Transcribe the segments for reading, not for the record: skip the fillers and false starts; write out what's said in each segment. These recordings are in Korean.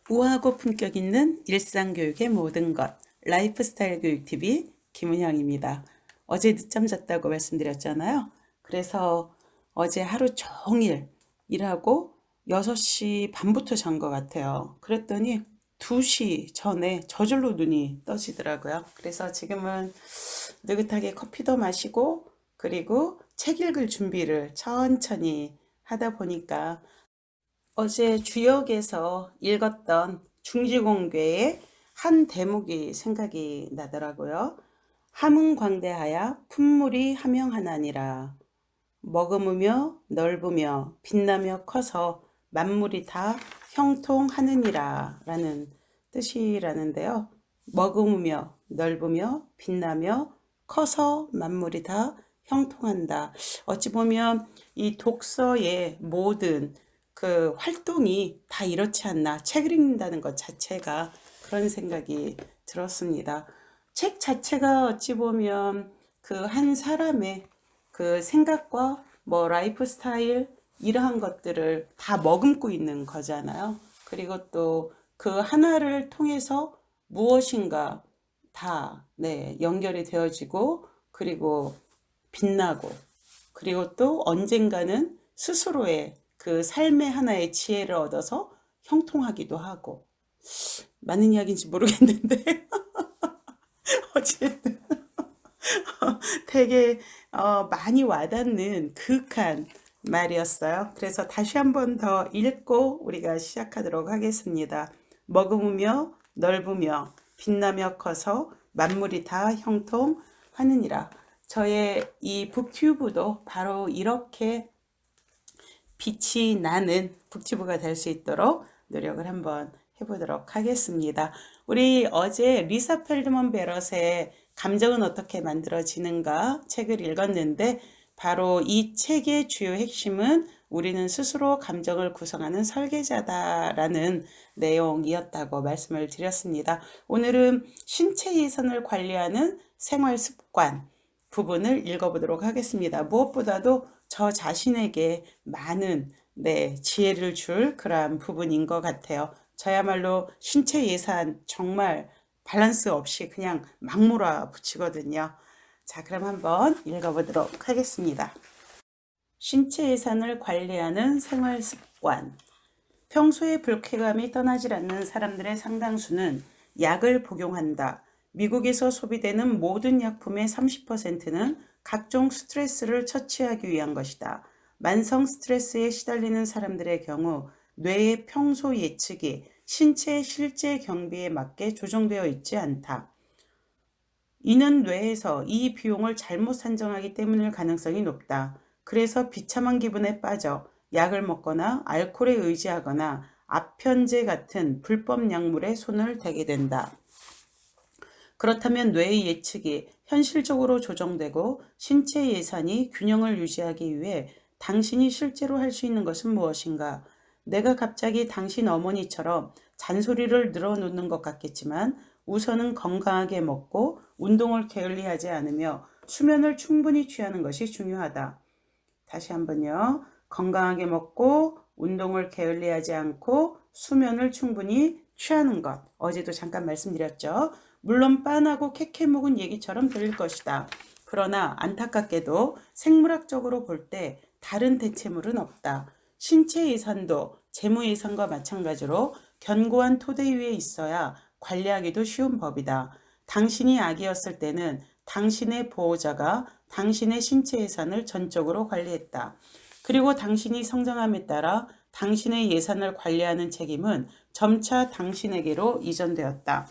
우아하고 품격 있는 일상교육의 모든 것, 라이프스타일 교육TV 김은영입니다. 어제 늦잠 잤다고 말씀드렸잖아요. 그래서 어제 하루 종일 일하고 6시 반부터 잔 것 같아요. 그랬더니 2시 전에 저절로 눈이 떠지더라고요. 그래서 지금은 느긋하게 커피도 마시고 그리고 책 읽을 준비를 천천히 하다 보니까 어제 주역에서 읽었던 중지공괴의 한 대목이 생각이 나더라고요. 함흥광대하야 품물이 함영하나니라. 머금으며 넓으며 빛나며 커서 만물이 다 형통하느니라 라는 뜻이라는데요. 머금으며 넓으며 빛나며 커서 만물이 다 형통한다. 어찌 보면 이 독서의 모든 그 활동이 다 이렇지 않나. 책을 읽는다는 것 자체가 그런 생각이 들었습니다. 책 자체가 어찌 보면 그 한 사람의 그 생각과 뭐 라이프 스타일 이러한 것들을 다 머금고 있는 거잖아요. 그리고 또 그 하나를 통해서 무엇인가 다 연결이 되어지고 그리고 빛나고 그리고 또 언젠가는 스스로의 그 삶의 하나의 지혜를 얻어서 형통하기도 하고 맞는 이야기인지 모르겠는데 어쨌든 되게 많이 와닿는 그윽한 말이었어요. 그래서 다시 한번 더 읽고 우리가 시작하도록 하겠습니다. 머금으며 넓으며 빛나며 커서 만물이 다 형통하느니라. 저의 이 북튜브도 바로 이렇게 빛이 나는 북튜브가 될 수 있도록 노력을 한번 해보도록 하겠습니다. 우리 어제 리사 펠드먼 베럿의 감정은 어떻게 만들어지는가 책을 읽었는데 바로 이 책의 주요 핵심은 우리는 스스로 감정을 구성하는 설계자다라는 내용이었다고 말씀을 드렸습니다. 오늘은 신체 예산을 관리하는 생활 습관 부분을 읽어보도록 하겠습니다. 무엇보다도 저 자신에게 많은 지혜를 줄 그러한 부분인 것 같아요. 저야말로 신체 예산 정말 밸런스 없이 그냥 막 몰아붙이거든요. 자, 그럼 한번 읽어보도록 하겠습니다. 신체 예산을 관리하는 생활 습관. 평소에 불쾌감이 떠나질 않는 사람들의 상당수는 약을 복용한다. 미국에서 소비되는 모든 약품의 30%는 각종 스트레스를 처치하기 위한 것이다. 만성 스트레스에 시달리는 사람들의 경우 뇌의 평소 예측이 신체의 실제 경비에 맞게 조정되어 있지 않다. 이는 뇌에서 이 비용을 잘못 산정하기 때문일 가능성이 높다. 그래서 비참한 기분에 빠져 약을 먹거나 알코올에 의지하거나 아편제 같은 불법 약물에 손을 대게 된다. 그렇다면 뇌의 예측이 현실적으로 조정되고 신체 예산이 균형을 유지하기 위해 당신이 실제로 할 수 있는 것은 무엇인가? 내가 갑자기 당신 어머니처럼 잔소리를 늘어놓는 것 같겠지만 우선은 건강하게 먹고 운동을 게을리하지 않으며 수면을 충분히 취하는 것이 중요하다. 다시 한번요. 건강하게 먹고 운동을 게을리하지 않고 수면을 충분히 취하는 것. 어제도 잠깐 말씀드렸죠. 물론 빤하고 캐캐 묵은 얘기처럼 들릴 것이다. 그러나 안타깝게도 생물학적으로 볼 때 다른 대체물은 없다. 신체 예산도 재무 예산과 마찬가지로 견고한 토대 위에 있어야 관리하기도 쉬운 법이다. 당신이 아기였을 때는 당신의 보호자가 당신의 신체 예산을 전적으로 관리했다. 그리고 당신이 성장함에 따라 당신의 예산을 관리하는 책임은 점차 당신에게로 이전되었다.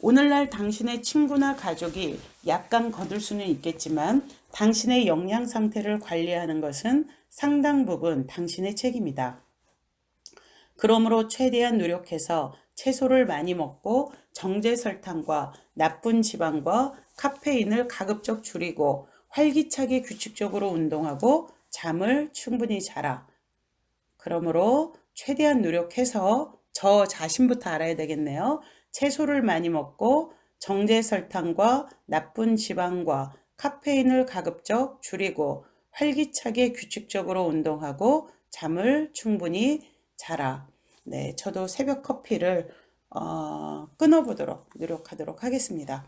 오늘날 당신의 친구나 가족이 약간 거둘 수는 있겠지만 당신의 영양 상태를 관리하는 것은 상당 부분 당신의 책임이다. 그러므로 최대한 노력해서 채소를 많이 먹고 정제 설탕과 나쁜 지방과 카페인을 가급적 줄이고 활기차게 규칙적으로 운동하고 잠을 충분히 자라. 그러므로 최대한 노력해서 저 자신부터 알아야 되겠네요. 채소를 많이 먹고 정제 설탕과 나쁜 지방과 카페인을 가급적 줄이고 활기차게 규칙적으로 운동하고 잠을 충분히 자라. 네, 저도 새벽 커피를 끊어보도록 노력하도록 하겠습니다.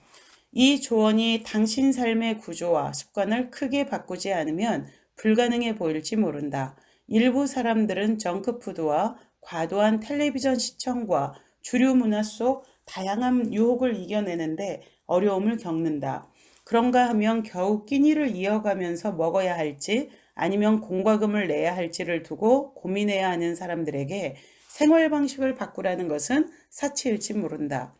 이 조언이 당신 삶의 구조와 습관을 크게 바꾸지 않으면 불가능해 보일지 모른다. 일부 사람들은 정크푸드와 과도한 텔레비전 시청과 주류 문화 속 다양한 유혹을 이겨내는데 어려움을 겪는다. 그런가 하면 겨우 끼니를 이어가면서 먹어야 할지 아니면 공과금을 내야 할지를 두고 고민해야 하는 사람들에게 생활 방식을 바꾸라는 것은 사치일지 모른다.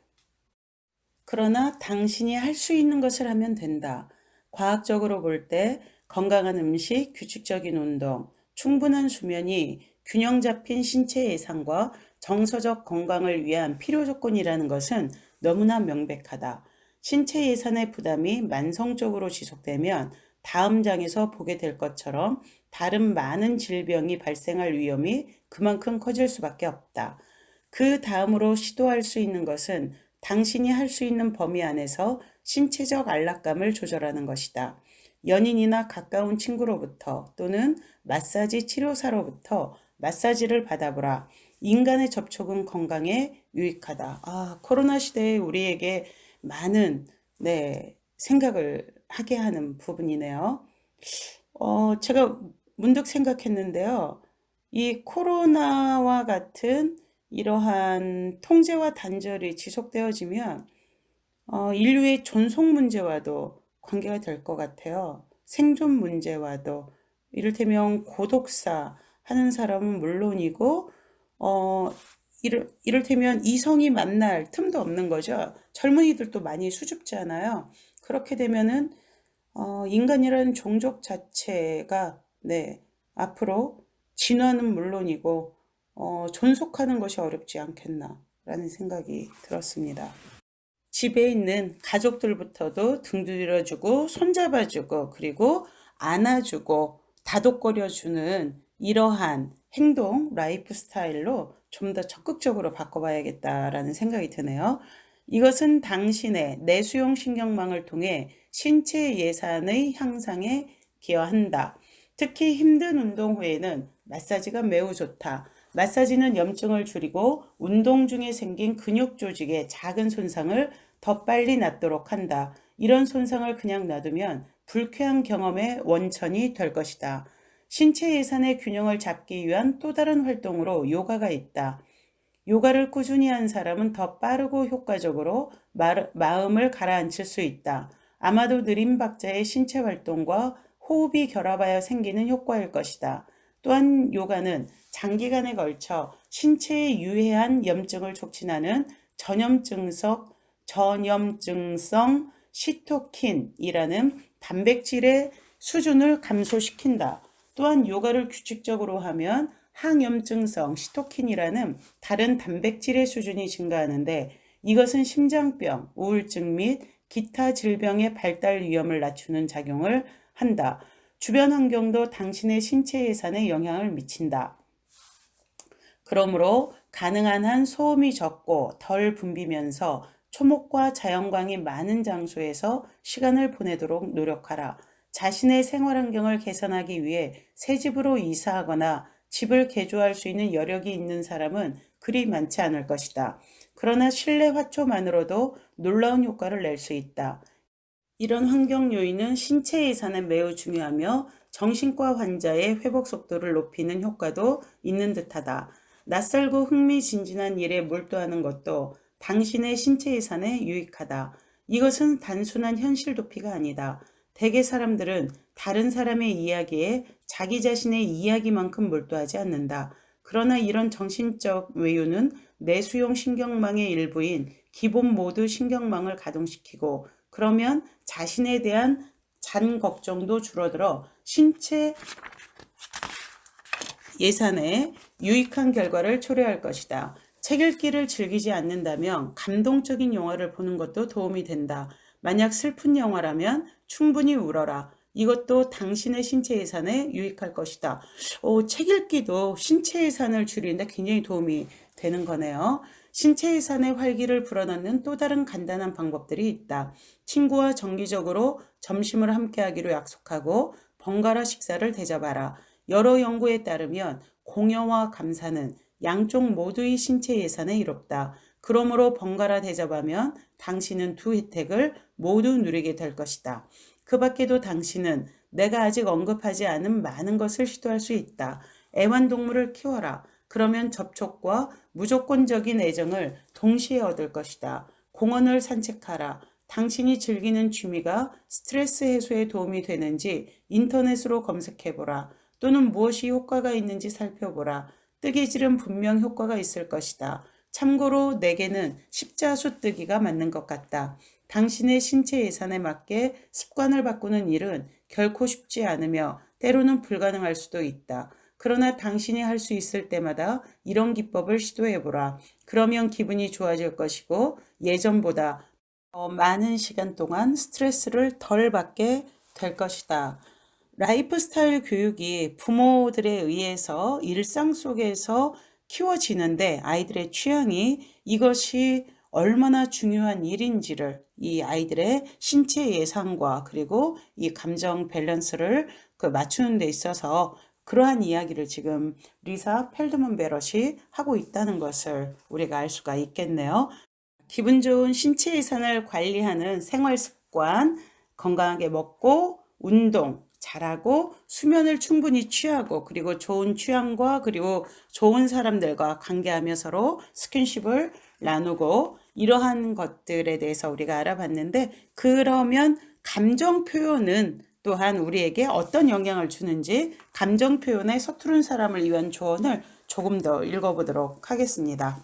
그러나 당신이 할 수 있는 것을 하면 된다. 과학적으로 볼 때 건강한 음식, 규칙적인 운동, 충분한 수면이 균형 잡힌 신체 예산과 정서적 건강을 위한 필요 조건이라는 것은 너무나 명백하다. 신체 예산의 부담이 만성적으로 지속되면 다음 장에서 보게 될 것처럼 다른 많은 질병이 발생할 위험이 그만큼 커질 수밖에 없다. 그 다음으로 시도할 수 있는 것은 당신이 할 수 있는 범위 안에서 신체적 안락감을 조절하는 것이다. 연인이나 가까운 친구로부터 또는 마사지 치료사로부터 마사지를 받아보라. 인간의 접촉은 건강에 유익하다. 코로나 시대에 우리에게 많은 생각을 하게 하는 부분이네요. 제가 문득 생각했는데요. 이 코로나와 같은 이러한 통제와 단절이 지속되어지면 인류의 존속 문제와도 관계가 될 것 같아요. 생존 문제와도 이를테면 고독사 하는 사람은 물론이고 이를테면 이성이 만날 틈도 없는 거죠. 젊은이들도 많이 수줍잖아요. 그렇게 되면은 인간이라는 종족 자체가 앞으로 진화는 물론이고 존속하는 것이 어렵지 않겠나라는 생각이 들었습니다. 집에 있는 가족들부터도 등 들여주고 손잡아주고 그리고 안아주고 다독거려주는 이러한 행동, 라이프 스타일로 좀 더 적극적으로 바꿔봐야겠다라는 생각이 드네요. 이것은 당신의 내수용 신경망을 통해 신체 예산의 향상에 기여한다. 특히 힘든 운동 후에는 마사지가 매우 좋다. 마사지는 염증을 줄이고 운동 중에 생긴 근육 조직의 작은 손상을 더 빨리 낫도록 한다. 이런 손상을 그냥 놔두면 불쾌한 경험의 원천이 될 것이다. 신체 예산의 균형을 잡기 위한 또 다른 활동으로 요가가 있다. 요가를 꾸준히 한 사람은 더 빠르고 효과적으로 마음을 가라앉힐 수 있다. 아마도 느린 박자의 신체 활동과 호흡이 결합하여 생기는 효과일 것이다. 또한 요가는 장기간에 걸쳐 신체에 유해한 염증을 촉진하는 전염증성 시토킨이라는 단백질의 수준을 감소시킨다. 또한 요가를 규칙적으로 하면 항염증성 시토킨이라는 다른 단백질의 수준이 증가하는데 이것은 심장병, 우울증 및 기타 질병의 발달 위험을 낮추는 작용을 한다. 주변 환경도 당신의 신체 예산에 영향을 미친다. 그러므로 가능한 한 소음이 적고 덜 붐비면서 초목과 자연광이 많은 장소에서 시간을 보내도록 노력하라. 자신의 생활 환경을 개선하기 위해 새 집으로 이사하거나 집을 개조할 수 있는 여력이 있는 사람은 그리 많지 않을 것이다. 그러나 실내 화초만으로도 놀라운 효과를 낼 수 있다. 이런 환경 요인은 신체 예산에 매우 중요하며 정신과 환자의 회복 속도를 높이는 효과도 있는 듯하다. 낯설고 흥미진진한 일에 몰두하는 것도 당신의 신체 예산에 유익하다. 이것은 단순한 현실 도피가 아니다. 대개 사람들은 다른 사람의 이야기에 자기 자신의 이야기만큼 몰두하지 않는다. 그러나 이런 정신적 외유는 내수용 신경망의 일부인 기본 모드 신경망을 가동시키고 그러면 자신에 대한 잔 걱정도 줄어들어 신체 예산에 유익한 결과를 초래할 것이다. 책 읽기를 즐기지 않는다면 감동적인 영화를 보는 것도 도움이 된다. 만약 슬픈 영화라면 충분히 울어라. 이것도 당신의 신체 예산에 유익할 것이다. 책 읽기도 신체 예산을 줄이는데 굉장히 도움이 되는 거네요. 신체 예산의 활기를 불어넣는 또 다른 간단한 방법들이 있다. 친구와 정기적으로 점심을 함께 하기로 약속하고 번갈아 식사를 대접하라. 여러 연구에 따르면 공여와 감사는 양쪽 모두의 신체 예산에 이롭다. 그러므로 번갈아 대접하면 당신은 두 혜택을 모두 누리게 될 것이다. 그 밖에도 당신은 내가 아직 언급하지 않은 많은 것을 시도할 수 있다. 애완동물을 키워라. 그러면 접촉과 무조건적인 애정을 동시에 얻을 것이다. 공원을 산책하라. 당신이 즐기는 취미가 스트레스 해소에 도움이 되는지 인터넷으로 검색해보라. 또는 무엇이 효과가 있는지 살펴보라. 뜨개질은 분명 효과가 있을 것이다. 참고로 내게는 십자수 뜨기가 맞는 것 같다. 당신의 신체 예산에 맞게 습관을 바꾸는 일은 결코 쉽지 않으며 때로는 불가능할 수도 있다. 그러나 당신이 할 수 있을 때마다 이런 기법을 시도해보라. 그러면 기분이 좋아질 것이고 예전보다 더 많은 시간 동안 스트레스를 덜 받게 될 것이다. 라이프 스타일 교육이 부모들에 의해서 일상 속에서 키워지는데 아이들의 취향이 이것이 얼마나 중요한 일인지를 이 아이들의 신체 예상과 그리고 이 감정 밸런스를 맞추는 데 있어서 그러한 이야기를 지금 리사 펠드먼 베럿이 하고 있다는 것을 우리가 알 수가 있겠네요. 기분 좋은 신체 예산을 관리하는 생활 습관, 건강하게 먹고 운동 잘하고 수면을 충분히 취하고 그리고 좋은 취향과 그리고 좋은 사람들과 관계하며 서로 스킨십을 나누고 이러한 것들에 대해서 우리가 알아봤는데 그러면 감정 표현은 또한 우리에게 어떤 영향을 주는지 감정 표현에 서투른 사람을 위한 조언을 조금 더 읽어보도록 하겠습니다.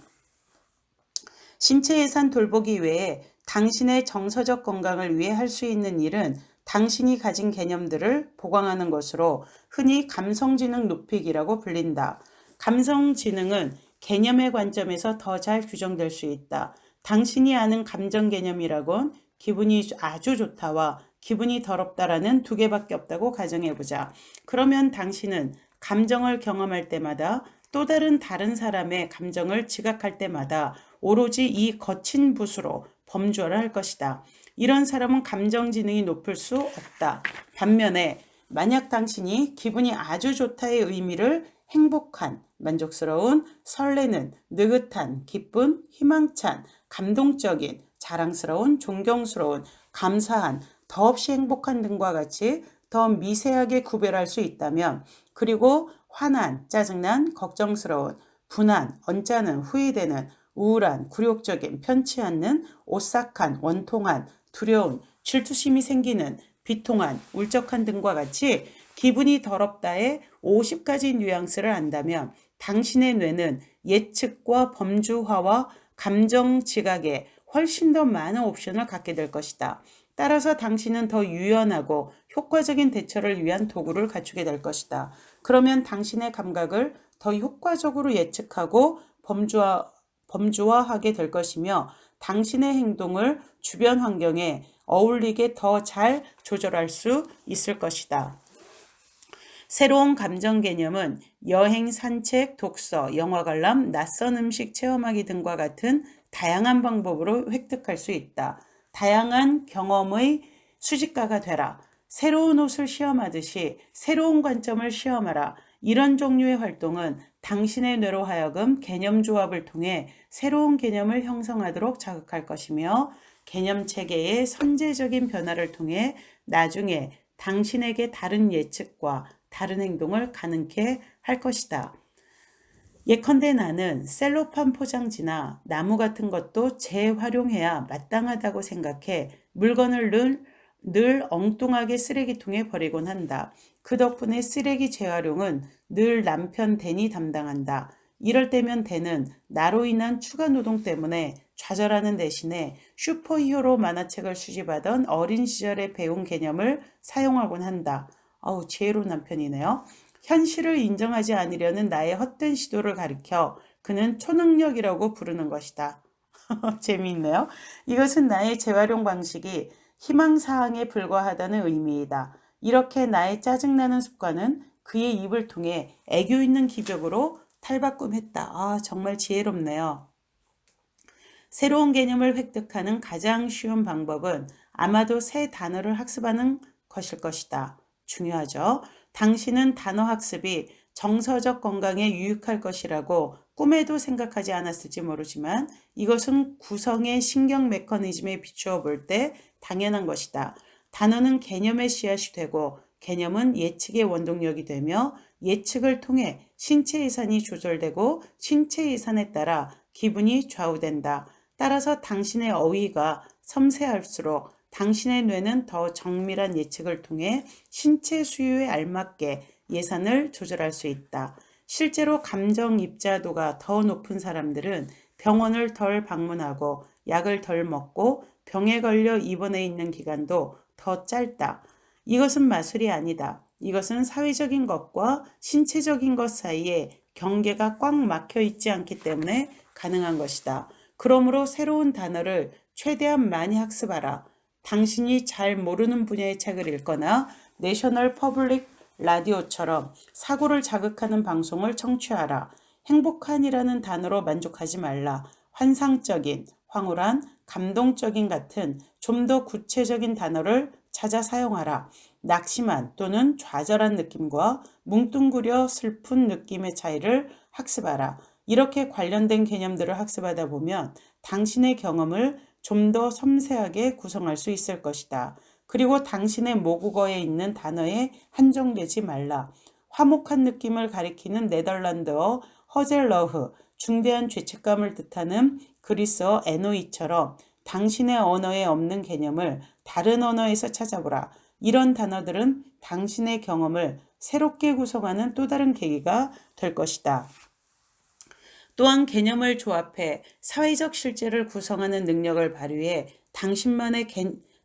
신체 예산 돌보기 외에 당신의 정서적 건강을 위해 할 수 있는 일은 당신이 가진 개념들을 보강하는 것으로 흔히 감성지능 높이기라고 불린다. 감성지능은 개념의 관점에서 더 잘 규정될 수 있다. 당신이 아는 감정 개념이라곤 기분이 아주 좋다와 기분이 더럽다라는 두 개밖에 없다고 가정해보자. 그러면 당신은 감정을 경험할 때마다 또 다른 사람의 감정을 지각할 때마다 오로지 이 거친 붓으로 범주어를 할 것이다. 이런 사람은 감정지능이 높을 수 없다. 반면에 만약 당신이 기분이 아주 좋다의 의미를 행복한, 만족스러운, 설레는, 느긋한, 기쁜, 희망찬, 감동적인, 자랑스러운, 존경스러운, 감사한, 더없이 행복한 등과 같이 더 미세하게 구별할 수 있다면 그리고 화난, 짜증난, 걱정스러운, 분한, 언짢은, 후회되는, 우울한, 굴욕적인, 편치 않는, 오싹한, 원통한, 두려운, 질투심이 생기는, 비통한, 울적한 등과 같이 기분이 더럽다의 50가지 뉘앙스를 안다면 당신의 뇌는 예측과 범주화와 감정 지각에 훨씬 더 많은 옵션을 갖게 될 것이다. 따라서 당신은 더 유연하고 효과적인 대처를 위한 도구를 갖추게 될 것이다. 그러면 당신의 감각을 더 효과적으로 예측하고 범주화하게 될 것이며 당신의 행동을 주변 환경에 어울리게 더 잘 조절할 수 있을 것이다. 새로운 감정 개념은 여행, 산책, 독서, 영화 관람, 낯선 음식 체험하기 등과 같은 다양한 방법으로 획득할 수 있다. 다양한 경험의 수집가가 되라. 새로운 옷을 시험하듯이 새로운 관점을 시험하라. 이런 종류의 활동은 당신의 뇌로 하여금 개념 조합을 통해 새로운 개념을 형성하도록 자극할 것이며 개념 체계의 선제적인 변화를 통해 나중에 당신에게 다른 예측과 다른 행동을 가능케 할 것이다. 예컨대 나는 셀로판 포장지나 나무 같은 것도 재활용해야 마땅하다고 생각해 물건을 늘 엉뚱하게 쓰레기통에 버리곤 한다. 그 덕분에 쓰레기 재활용은 늘 남편 댄이 담당한다. 이럴 때면 댄은 나로 인한 추가 노동 때문에 좌절하는 대신에 슈퍼히어로 만화책을 수집하던 어린 시절에 배운 개념을 사용하곤 한다. 지혜로운 남편이네요. 현실을 인정하지 않으려는 나의 헛된 시도를 가리켜 그는 초능력이라고 부르는 것이다. 재미있네요. 이것은 나의 재활용 방식이 희망사항에 불과하다는 의미이다. 이렇게 나의 짜증나는 습관은 그의 입을 통해 애교 있는 기적으로 탈바꿈했다. 정말 지혜롭네요. 새로운 개념을 획득하는 가장 쉬운 방법은 아마도 새 단어를 학습하는 것일 것이다. 중요하죠. 당신은 단어 학습이 정서적 건강에 유익할 것이라고 꿈에도 생각하지 않았을지 모르지만 이것은 구성의 신경 메커니즘에 비추어 볼 때 당연한 것이다. 단어는 개념의 씨앗이 되고 개념은 예측의 원동력이 되며 예측을 통해 신체 이산이 조절되고 신체 이산에 따라 기분이 좌우된다. 따라서 당신의 어휘가 섬세할수록 당신의 뇌는 더 정밀한 예측을 통해 신체 수요에 알맞게 예산을 조절할 수 있다. 실제로 감정 입자도가 더 높은 사람들은 병원을 덜 방문하고 약을 덜 먹고 병에 걸려 입원해 있는 기간도 더 짧다. 이것은 마술이 아니다. 이것은 사회적인 것과 신체적인 것 사이에 경계가 꽉 막혀 있지 않기 때문에 가능한 것이다. 그러므로 새로운 단어를 최대한 많이 학습하라. 당신이 잘 모르는 분야의 책을 읽거나 내셔널 퍼블릭 라디오처럼 사고를 자극하는 방송을 청취하라. 행복한이라는 단어로 만족하지 말라. 환상적인, 황홀한, 감동적인 같은 좀 더 구체적인 단어를 찾아 사용하라. 낙심한 또는 좌절한 느낌과 뭉뚱그려 슬픈 느낌의 차이를 학습하라. 이렇게 관련된 개념들을 학습하다 보면 당신의 경험을 좀 더 섬세하게 구성할 수 있을 것이다. 그리고 당신의 모국어에 있는 단어에 한정되지 말라. 화목한 느낌을 가리키는 네덜란드어 허젤러흐, 중대한 죄책감을 뜻하는 그리스어 에노이처럼 당신의 언어에 없는 개념을 다른 언어에서 찾아보라. 이런 단어들은 당신의 경험을 새롭게 구성하는 또 다른 계기가 될 것이다. 또한 개념을 조합해 사회적 실제를 구성하는 능력을 발휘해 당신만의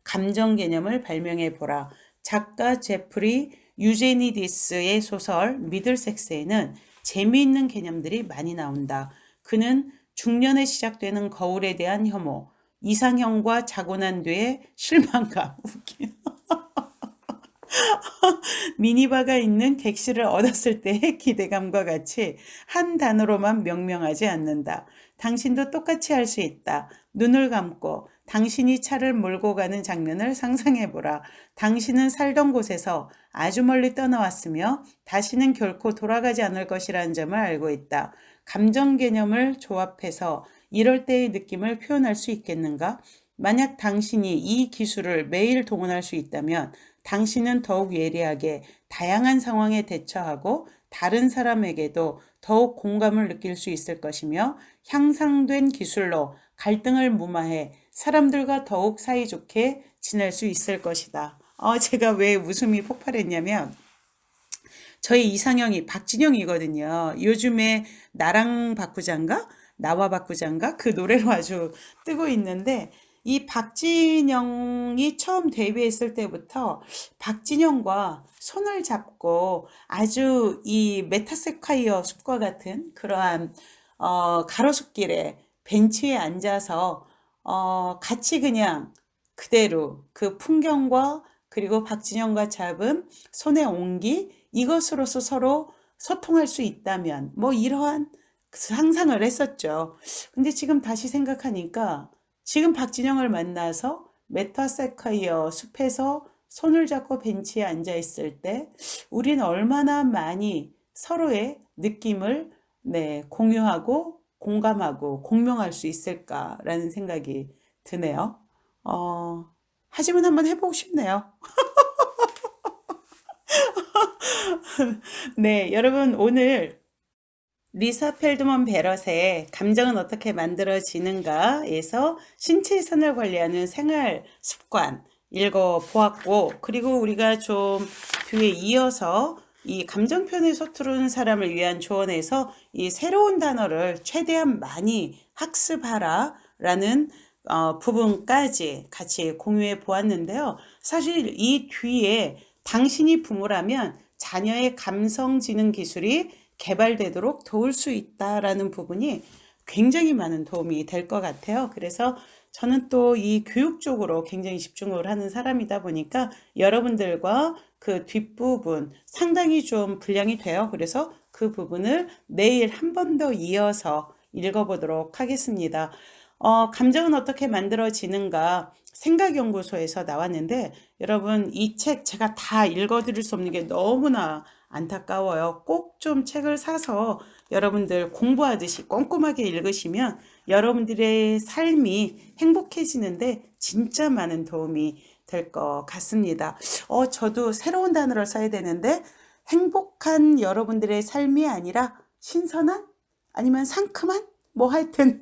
감정 개념을 발명해 보라. 작가 제프리 유제니디스의 소설 미들섹스에는 재미있는 개념들이 많이 나온다. 그는 중년에 시작되는 거울에 대한 혐오, 이상형과 자고 난 뒤에 실망감, 웃기네. 미니바가 있는 객실을 얻었을 때의 기대감과 같이 한 단어로만 명명하지 않는다. 당신도 똑같이 할 수 있다. 눈을 감고 당신이 차를 몰고 가는 장면을 상상해보라. 당신은 살던 곳에서 아주 멀리 떠나왔으며 다시는 결코 돌아가지 않을 것이라는 점을 알고 있다. 감정 개념을 조합해서 이럴 때의 느낌을 표현할 수 있겠는가? 만약 당신이 이 기술을 매일 동원할 수 있다면 당신은 더욱 예리하게 다양한 상황에 대처하고 다른 사람에게도 더욱 공감을 느낄 수 있을 것이며 향상된 기술로 갈등을 무마해 사람들과 더욱 사이좋게 지낼 수 있을 것이다. 제가 왜 웃음이 폭발했냐면 저희 이상형이 박진영이거든요. 요즘에 나랑 바꾸자인가? 나와 바꾸자인가? 그 노래로 아주 뜨고 있는데 이 박진영이 처음 데뷔했을 때부터 박진영과 손을 잡고 아주 이 메타세콰이어 숲과 같은 그러한 가로수길에 벤치에 앉아서 같이 그냥 그대로 그 풍경과 그리고 박진영과 잡은 손의 온기 이것으로서 서로 소통할 수 있다면 뭐 이러한 상상을 했었죠. 근데 지금 다시 생각하니까 지금 박진영을 만나서 메타세콰이어 숲에서 손을 잡고 벤치에 앉아 있을 때 우린 얼마나 많이 서로의 느낌을 공유하고 공감하고 공명할 수 있을까라는 생각이 드네요. 하지만 한번 해보고 싶네요. 네, 여러분 오늘 리사 펠드먼 베럿의 감정은 어떻게 만들어지는가에서 신체선을 관리하는 생활 습관 읽어보았고 그리고 우리가 좀 뒤에 이어서 이 감정 표현에 서투른 사람을 위한 조언에서 이 새로운 단어를 최대한 많이 학습하라 라는 부분까지 같이 공유해 보았는데요. 사실 이 뒤에 당신이 부모라면 자녀의 감성지능 기술이 개발되도록 도울 수 있다라는 부분이 굉장히 많은 도움이 될 것 같아요. 그래서 저는 또 이 교육 쪽으로 굉장히 집중을 하는 사람이다 보니까 여러분들과 그 뒷부분 상당히 좀 분량이 돼요. 그래서 그 부분을 내일 한 번 더 이어서 읽어보도록 하겠습니다. 감정은 어떻게 만들어지는가 생각연구소에서 나왔는데 여러분 이 책 제가 다 읽어드릴 수 없는 게 너무나 안타까워요. 꼭 좀 책을 사서 여러분들 공부하듯이 꼼꼼하게 읽으시면 여러분들의 삶이 행복해지는데 진짜 많은 도움이 될 것 같습니다. 저도 새로운 단어를 써야 되는데 행복한 여러분들의 삶이 아니라 신선한? 아니면 상큼한? 뭐 하여튼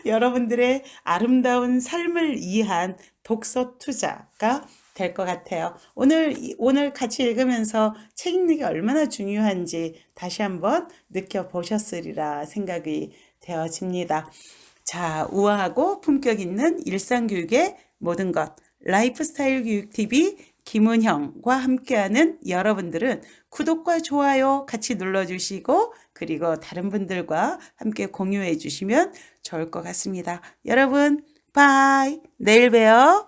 여러분들의 아름다운 삶을 위한 독서 투자가 될 것 같아요. 오늘 같이 읽으면서 책 읽는 게 얼마나 중요한지 다시 한번 느껴보셨으리라 생각이 되어집니다. 자, 우아하고 품격 있는 일상교육의 모든 것, 라이프스타일 교육TV 김은형과 함께하는 여러분들은 구독과 좋아요 같이 눌러주시고 그리고 다른 분들과 함께 공유해 주시면 좋을 것 같습니다. 여러분, 바이. 내일 봬요.